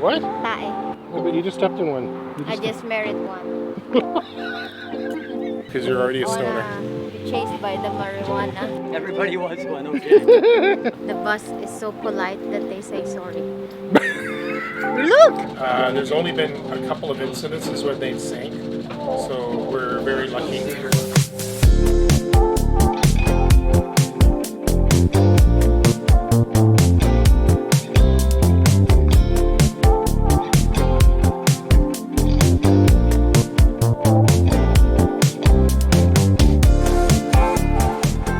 what? Tae. No, but you just stepped in one. I just married one. Because you're already a I stoner. wanna be chased by the marijuana. Everybody wants one, okay. The bus is so polite that they say sorry. Look! There's only been a couple of incidences where they sank, so we're very lucky.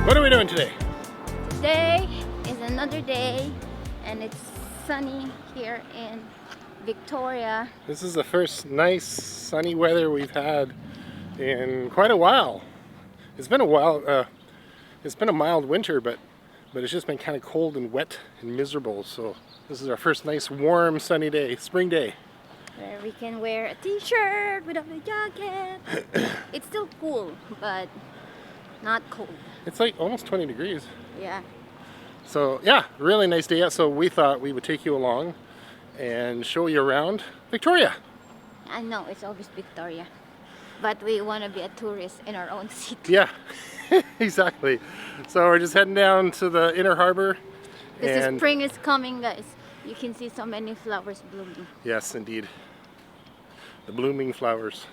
What are we doing today? Today is another day and it's sunny here in Victoria. This is the first nice sunny weather we've had in quite a while. It's been a while. It's been a mild winter, but it's just been kind of cold and wet and miserable. So this is our first nice warm sunny day, spring day. Where we can wear a t-shirt without a jacket. It's still cool, but not cold. It's like almost 20 degrees. Yeah. So yeah, really nice day out. So we thought we would take you along and show you around Victoria. I know it's always Victoria, but we want to be a tourist in our own city. Yeah, exactly. So we're just heading down to the Inner Harbour. Because the spring is coming, guys. You can see so many flowers blooming. Yes, indeed. The blooming flowers.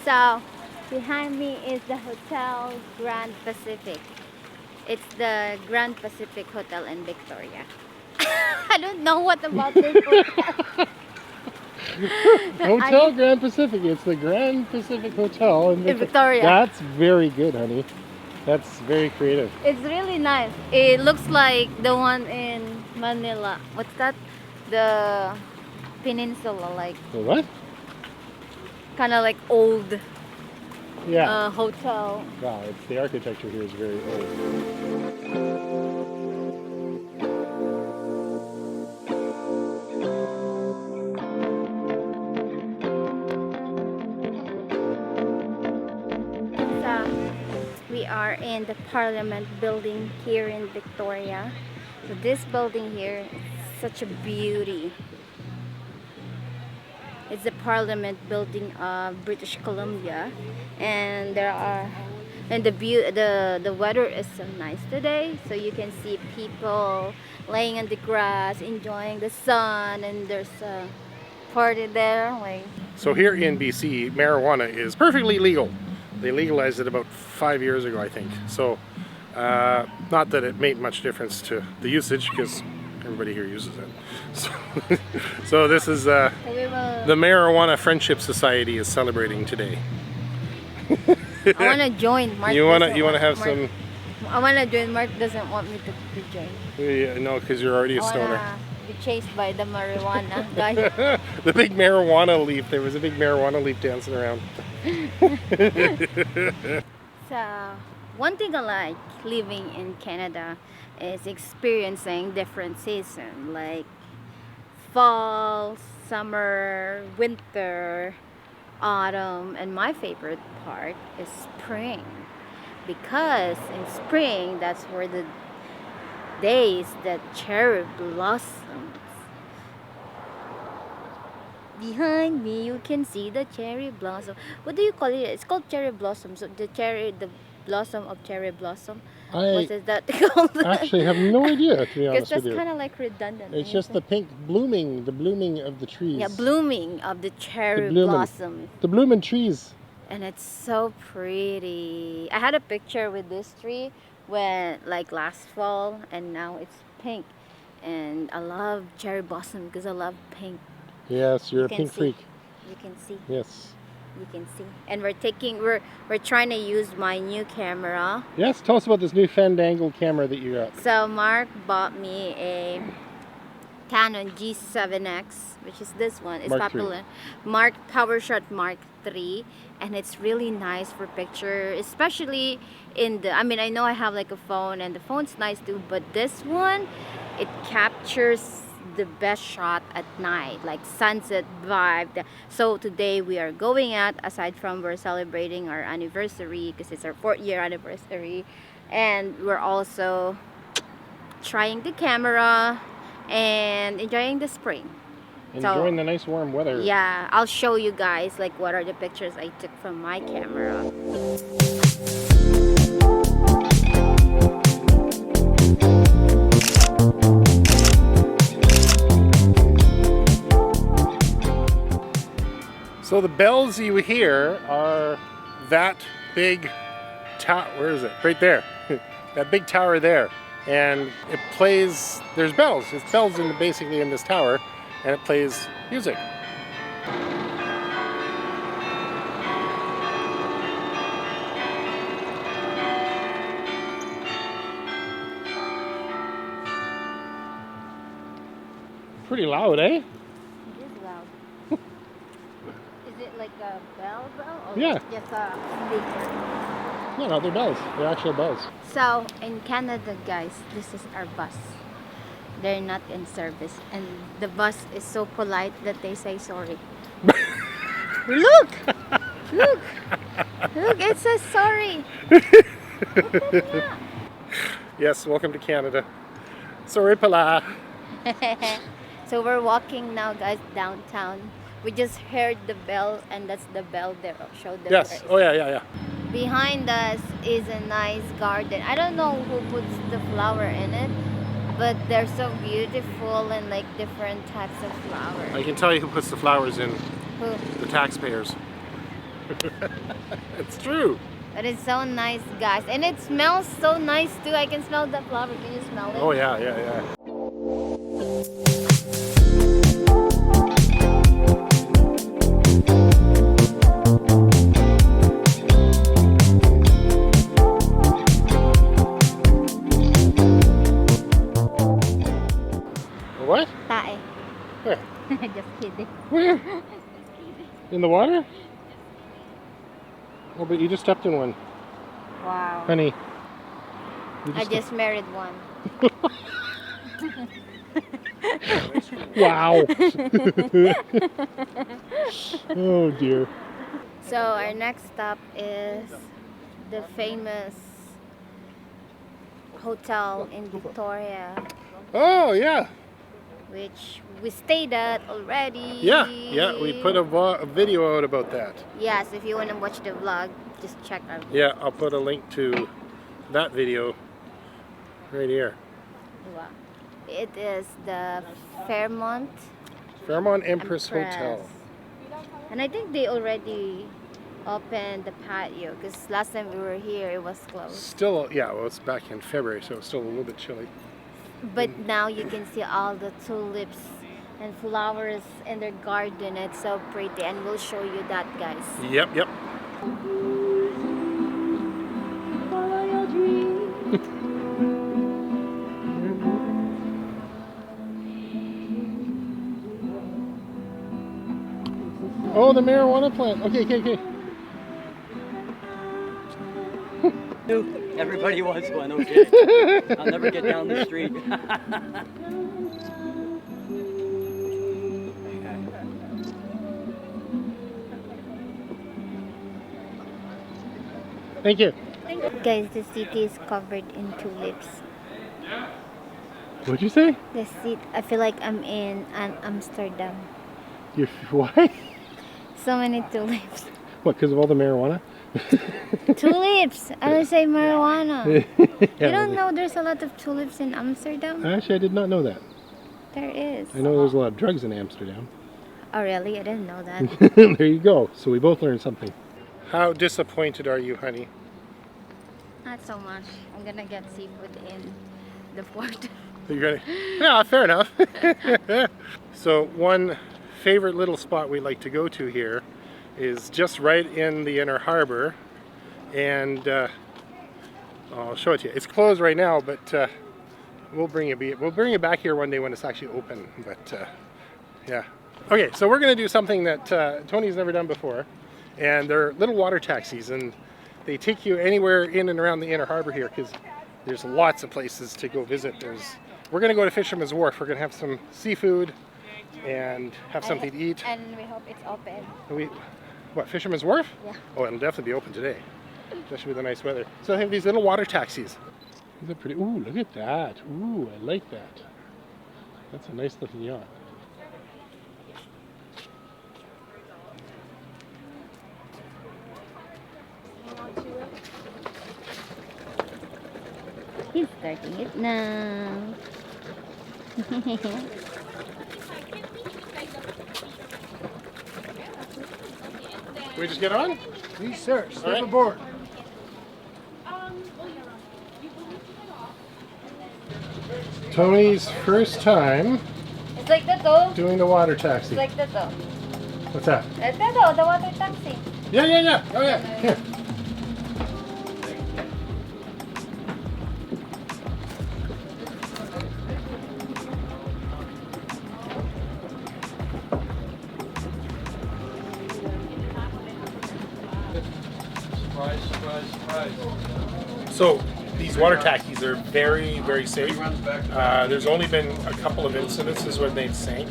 So, behind me is the Hotel Grand Pacific. It's the Grand Pacific Hotel in Victoria. I don't know what about this hotel. Hotel Grand Pacific. It's the Grand Pacific Hotel in Victoria. That's very good, honey. That's very creative. It's really nice. It looks like the one in Manila. What's that? The peninsula, like The what? kind of like old Yeah. hotel. Wow, it's the architecture here is very old. We are in the Parliament building here in Victoria. So this building here is such a beauty. It's the Parliament building of British Columbia, and the weather is so nice today. So you can see people laying on the grass, enjoying the sun, and there's a party there. Like So here in BC, marijuana is perfectly legal. They legalized it about 5 years ago, I think. So, not that it made much difference to the usage, because everybody here uses it. So this is the Marijuana Friendship Society is celebrating today. I want to join. Mark You want to have Mark, some? I want to join. Mark doesn't want me to join. Yeah, no, because you're already a stoner. I want to be chased by the marijuana guy. The big marijuana leaf. There was a big marijuana leaf dancing around. So, one thing I like living in Canada is experiencing different seasons like fall, summer, winter, autumn, and my favorite part is spring, because in spring that's where the days that cherry blossoms. Behind me you can see the cherry blossom. What do you call it? It's called cherry blossom. So the blossom of cherry blossom. What is that called? Actually have no idea, to be honest with Because you. that's kind of like redundant. It's just the pink blooming, the blooming of the trees. Yeah, blooming of the cherry blooming. blossom. The blooming trees. And it's so pretty. I had a picture with this tree when like last fall, and now it's pink. And I love cherry blossom because I love pink. Yes, you're a pink freak. You can see. Yes. You can see. And we're trying to use my new camera. Yes, tell us about this new Fandangle camera that you got. So Mark bought me a Canon G7X, which is this one. It's Mark popular. PowerShot Mark III, and it's really nice for picture, especially in the, I mean, I know I have like a phone and the phone's nice too, but this one, it captures the best shot at night, like sunset vibe. So today we are going out, aside from we're celebrating our anniversary because it's our 4th year anniversary, and we're also trying the camera and enjoying the spring. Enjoying the nice warm weather. Yeah, I'll show you guys like what are the pictures I took from my camera. So the bells you hear are that big tower. Where is it? Right there. That big tower there. And it plays, there's bells. It's bells basically in this tower, and it plays music. Pretty loud, eh? It is loud. Is it like a bell or Yeah. just a speaker? No, they're bells. They're actual bells. So in Canada, guys, this is our bus. They're not in service, and the bus is so polite that they say sorry. Look! Look! Look, it says sorry. Yes, welcome to Canada. Sorry, pala. So we're walking now, guys, downtown. We just heard the bell, and that's the bell there. I'll show them. Yes. Oh, yeah. Behind us is a nice garden. I don't know who puts the flower in it, but they're so beautiful and like different types of flowers. I can tell you who puts the flowers in. Who? The taxpayers. It's true. But it's so nice, guys. And it smells so nice too. I can smell the flower. Can you smell it? Oh, yeah. What? Tae. Where? Just kidding. Where? In the water? Oh, but you just stepped in one. Wow. Honey. I just married one. Wow. Oh dear. So our next stop is the famous hotel in Victoria, Oh yeah. which we stayed at already. Yeah. We put a video out about that. Yes, if you want to watch the vlog, just check our vlog. Yeah, I'll put a link to that video right here. Wow. It is the Fairmont Empress Hotel. And I think they already opened the patio because last time we were here it was closed. Still, yeah, well, it's back in February, so it's still a little bit chilly. But now you can see all the tulips and flowers in their garden. It's so pretty, and we'll show you that, guys. Yep. Follow your dreams. Oh, the marijuana plant. Okay. Everybody wants one, okay. I'll never get down the street. Thank you. Guys, the city is covered in tulips. What'd you say? The city, I feel like I'm in Amsterdam. You why? So many tulips. What? Because of all the marijuana? Tulips! I don't say marijuana. Yeah, You don't know there's a lot of tulips in Amsterdam? Actually, I did not know that. There is. I know there's a lot of drugs in Amsterdam. Oh, really? I didn't know that. There you go. So we both learned something. How disappointed are you, honey? Not so much. I'm gonna get seafood in the port. You're gonna... Yeah, fair enough. So one favorite little spot we like to go to here is just right in the Inner Harbour, and I'll show it to you. It's closed right now, but we'll bring it back here one day when it's actually open. But yeah. Okay, so we're gonna do something that Tony's never done before, and they're little water taxis, and they take you anywhere in and around the Inner Harbour here because there's lots of places to go visit. We're gonna go to Fisherman's Wharf. We're gonna have some seafood and have something to eat. And we hope it's open. What, Fisherman's Wharf? Yeah. Oh, it'll definitely be open today, especially with the nice weather. So they have these little water taxis. These are pretty. Ooh, look at that. Ooh, I like that. That's a nice looking yacht. Starting it now. We just get on? Please, sir, step right. aboard. Tony's first time It's like that though. doing the water taxi. It's like that though. What's that? Like that though, the water taxi. Yeah, yeah, yeah. Oh, yeah. Here. Surprise, surprise, surprise. So these water taxis are very, very safe. There's only been a couple of incidences when they've sank,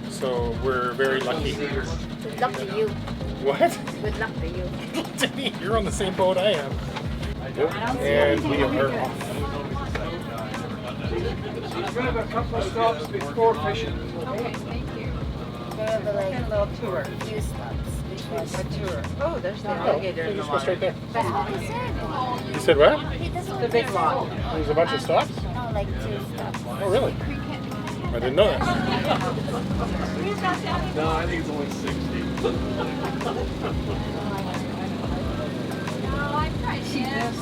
so we're very lucky. Good luck to you. What? Good luck to you. You're on the same boat I am. And we are off. We have a couple of stops before fishing. We have like a little tour. Few stops. A tour. Oh, there's the alligator in the Just go straight water. there. That's what he said. You said what? The big lot. There's a bunch of stops? No, like 2 stops. Oh, really? I didn't know that. No, I think it's only 60. She does,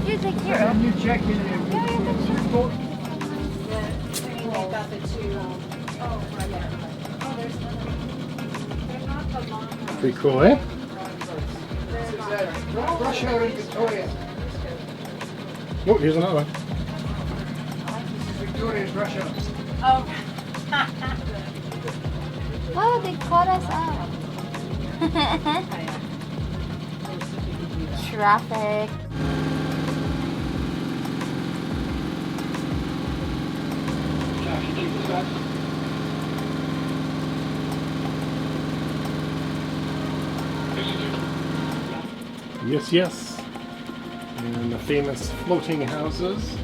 You take care And of. you check in the boat. Pretty cool, eh? Rush hour in Victoria. Oh, here's another one. This is Victoria's rush hour. Oh, they caught us out. Traffic. Yes, yes. And the famous floating houses.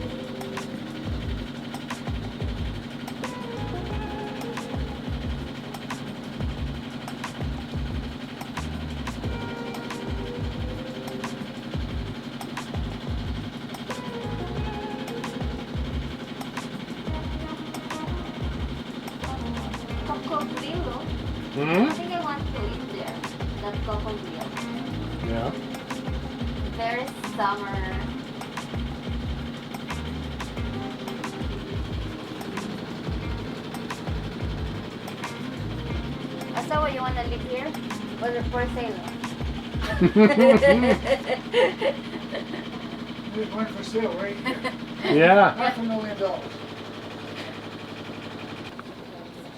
Cocodrilo. Hmm? I think I want to eat there. That cocodrilo. Yeah. Very summer. So what, you want to live here? Was it for sale? There's one for sale right here. Yeah. $500,000.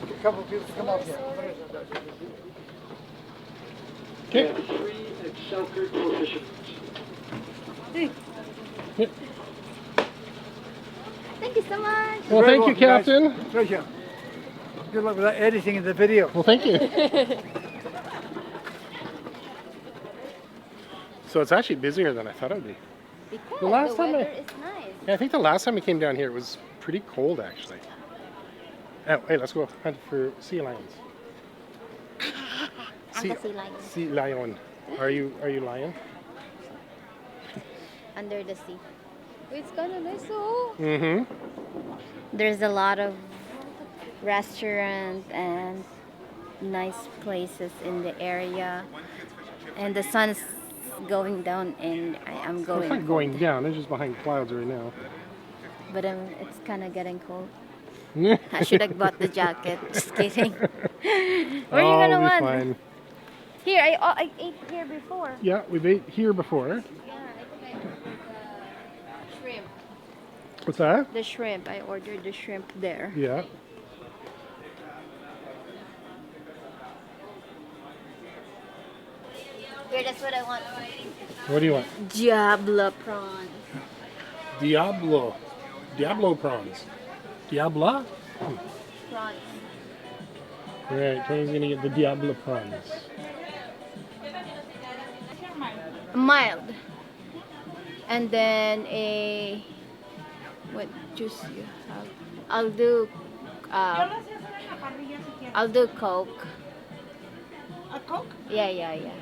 A couple of people come up here. Okay. Thank you so much. Well, Very thank you, welcome, guys. Captain. Pleasure. Good luck with that editing of the video. Well, thank you. So it's actually busier than I thought it would be. Because The last the time I- weather is nice. Yeah, I think the last time we came down here, it was pretty cold, actually. Oh, hey, let's go hunt for sea lions. Ang sea lion. Sea lion. Are you lion? Under the sea. It's kind of nice though. Mm-hmm. There's a lot of restaurants and nice places in the area. And the sun's going down and I'm It's going not going down. It's just behind clouds right now. But it's kind of getting cold. I should have bought the jacket. Just kidding. Where are you gonna be want? fine. Here, I ate here before. Yeah, we've ate here before. Yeah, I think I ordered the shrimp. What's that? The shrimp. I ordered the shrimp there. Yeah. Here, that's what I want. What do you want? Diablo prawn. Diablo. Diablo prawns. Diabla? Prawns. Alright, Tony's gonna get the Diablo prawns. Mild. And then a... What juice you have? I'll do I'll do Coke. A Coke? Yeah, yeah, yeah.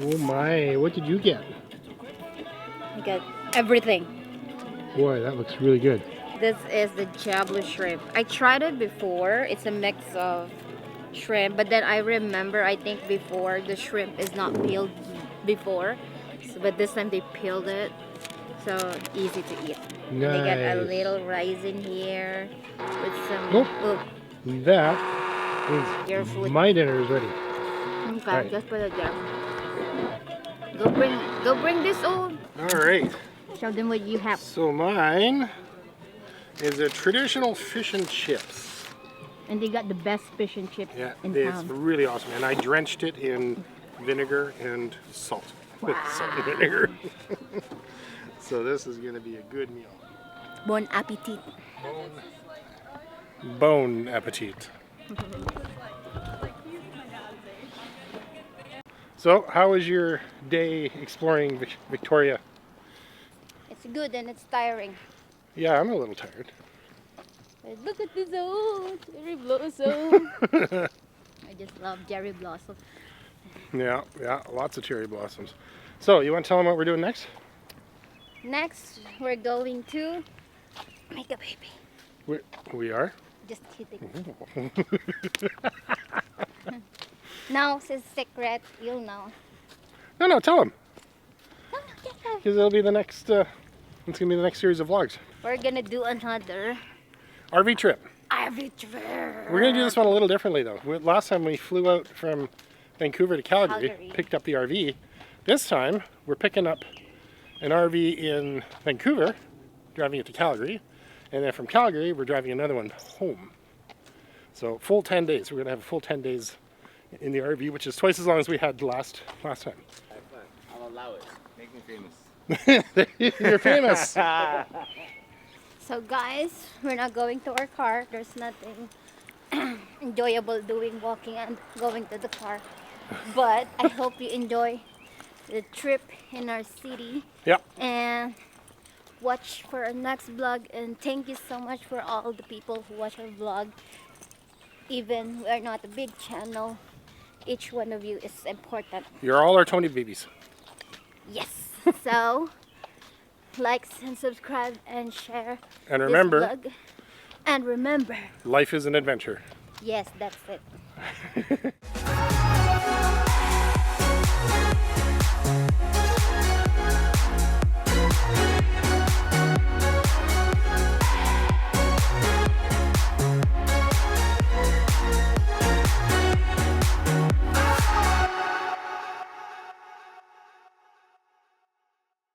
Oh my, what did you get? I got everything. Boy, that looks really good. This is the Jablo shrimp. I tried it before. It's a mix of shrimp, but then I remember I think before the shrimp is not peeled before. So, but this time they peeled it. So easy to eat. And they got a Nice. little rice in here with some Nope. oh, That your means food. my dinner is ready. Okay, Right. just put it there. Go bring this on. All right. Show them what you have. So mine is a traditional fish and chips. And they got the best fish and chips Yeah, in it's town. really awesome. And I drenched it in vinegar and salt. Salt and vinegar. So this is going to be a good meal. Bon appetit. Bon appetit. So, how was your day exploring Victoria? It's good and it's tiring. Yeah, I'm a little tired. But look at this old cherry blossom. I just love cherry blossom. Yeah, lots of cherry blossoms. So, you want to tell them what we're doing next? Next, we're going to make a baby. We are? Just kidding. No, it's a secret. You'll know. No, tell them. No, Because it'll be the next, it's going to be the next series of vlogs. we're gonna do another RV trip. RV trip. We're going to do this one a little differently though. Last time we flew out from Vancouver to Calgary, picked up the RV. This time, we're picking up an RV in Vancouver, driving it to Calgary, and then from Calgary, we're driving another one home. So full 10 days. We're going to have a full 10 days in the RV, which is twice as long as we had last time. I'll allow it. Make me famous. You're famous. So guys, we're not going to our car. There's nothing enjoyable doing walking and going to the car. But I hope you enjoy the trip in our city. Yep. And watch for our next vlog. And thank you so much for all the people who watch our vlog. Even we are not a big channel, each one of you is important. You're all our Tony babies. Yes. So, like and subscribe and share And this remember, vlog. And remember, life is an adventure. yes, that's it.